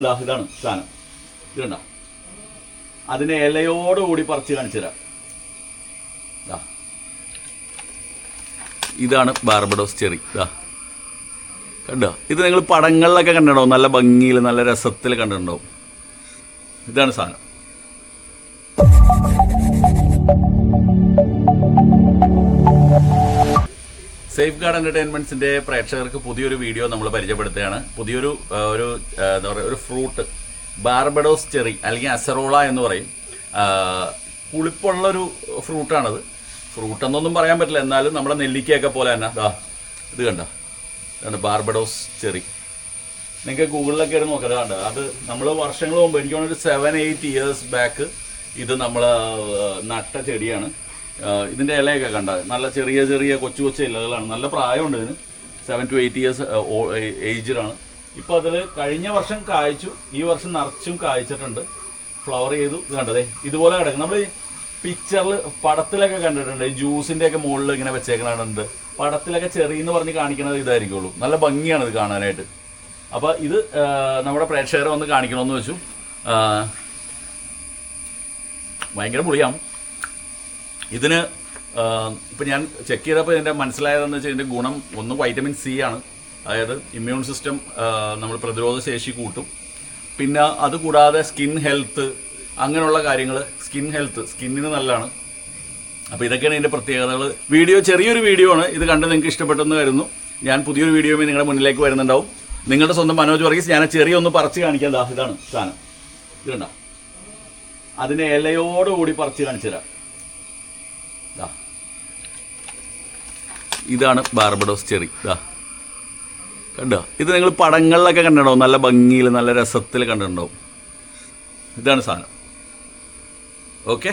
ഇതാണ് സാധനം. ഇത് കണ്ടോ, അതിനെ ഇലയോടുകൂടി പറിച്ച് കാണിച്ചു തരാം. ഇതാണ് ബാർബഡോസ് ചെറി. കണ്ടോ, ഇത് നിങ്ങൾ പടങ്ങളിലൊക്കെ കണ്ടിട്ടുണ്ടാവും, നല്ല ഭംഗിയിൽ നല്ല രസത്തിൽ കണ്ടിട്ടുണ്ടാവും. ഇതാണ് സാധനം. സേഫ് ഗാർഡ് എൻ്റർടൈൻമെൻറ്റ്സിൻ്റെ പ്രേക്ഷകർക്ക് പുതിയൊരു വീഡിയോ നമ്മൾ പരിചയപ്പെടുത്തുകയാണ്. പുതിയൊരു എന്താ പറയുക, ഒരു ഫ്രൂട്ട്, ബാർബഡോസ് ചെറി അല്ലെങ്കിൽ അസറോള എന്ന് പറയും. പുളിപ്പുള്ളൊരു ഫ്രൂട്ടാണത്. ഫ്രൂട്ട് എന്നൊന്നും പറയാൻ പറ്റില്ല, എന്നാലും നമ്മുടെ നെല്ലിക്കയൊക്കെ പോലെ തന്നെ. ഇത് കണ്ടോ, ഇതാണ് ബാർബഡോസ് ചെറി. നിങ്ങൾക്ക് ഗൂഗിളിലൊക്കെ ഇട്ട് നോക്കാം. കണ്ടോ, അത് നമ്മൾ വർഷങ്ങൾ മുമ്പ്, എനിക്ക് തോന്നുന്നു ഒരു 7-8 ഇയേഴ്സ് ബാക്ക് ഇത് നമ്മൾ നട്ട ചെടിയാണ്. ഇതിൻ്റെ ഇലയൊക്കെ കണ്ട നല്ല ചെറിയ ചെറിയ കൊച്ചു കൊച്ചു ഇലകളാണ്. നല്ല പ്രായമുണ്ട് ഇതിന്. 7 to 8 ഇയേഴ്സ് ഏജിലാണ്. ഇപ്പോൾ അതിൽ കഴിഞ്ഞ വർഷം കായ്ച്ചു, ഈ വർഷം നിറച്ചും കായ്ച്ചിട്ടുണ്ട്, ഫ്ലവർ ചെയ്തു. ഇത് കണ്ടതേ ഇതുപോലെ കിടക്കും. നമ്മൾ പിക്ചറിൽ പടത്തിലൊക്കെ കണ്ടിട്ടുണ്ട്, ജ്യൂസിൻ്റെ ഒക്കെ മുകളിൽ ഇങ്ങനെ വെച്ചേക്കണുണ്ട്. പടത്തിലൊക്കെ ചെറിയെന്ന് പറഞ്ഞ് കാണിക്കണത് ഇതായിരിക്കുള്ളൂ. നല്ല ഭംഗിയാണ് ഇത് കാണാനായിട്ട്. അപ്പോൾ ഇത് നമ്മുടെ പ്രേക്ഷകരെ ഒന്ന് കാണിക്കണമെന്ന് വെച്ചു. ഭയങ്കര പുളിയാണ് ഇതിന്. ഇപ്പം ഞാൻ ചെക്ക് ചെയ്തപ്പോൾ ഇതിൻ്റെ മനസ്സിലായതെന്ന് വെച്ചാൽ ഇതിൻ്റെ ഗുണം ഒന്ന് വൈറ്റമിൻ സി ആണ്. അതായത് ഇമ്മ്യൂൺ സിസ്റ്റം, നമ്മൾ പ്രതിരോധ ശേഷി കൂട്ടും. പിന്നെ അതുകൂടാതെ സ്കിൻ ഹെൽത്ത്, അങ്ങനെയുള്ള കാര്യങ്ങൾ. സ്കിന്നിന് നല്ലതാണ്. അപ്പോൾ ഇതൊക്കെയാണ് ഇതിൻ്റെ പ്രത്യേകതകൾ. വീഡിയോ ചെറിയൊരു വീഡിയോ ആണ്, ഇത് കണ്ട് നിങ്ങൾക്ക് ഇഷ്ടപ്പെട്ടെന്ന് കരുതുന്നു. ഞാൻ പുതിയൊരു വീഡിയോയുമായി നിങ്ങളുടെ മുന്നിലേക്ക് വരുന്നുണ്ടാവും. നിങ്ങളുടെ സ്വന്തം മനോജ് വർഗീസ്. ഞാൻ ചെറിയ ഒന്ന് പറിച്ച് കാണിക്കാം. ഇതാണ് സാധനം. ഇത് കണ്ടോ, അതിനെ ഇലയോടുകൂടി പറിച്ച് കാണിച്ചു തരാം. ഇതാണ് ബാർബഡോസ് ചെറി. കണ്ടോ, ഇത് നിങ്ങൾ പടങ്ങളിലൊക്കെ കണ്ടിട്ടുണ്ടാവും, നല്ല ഭംഗിയിൽ നല്ല രസത്തിൽ കണ്ടിട്ടുണ്ടാവും. ഇതാണ് സാധനം. ഓക്കെ.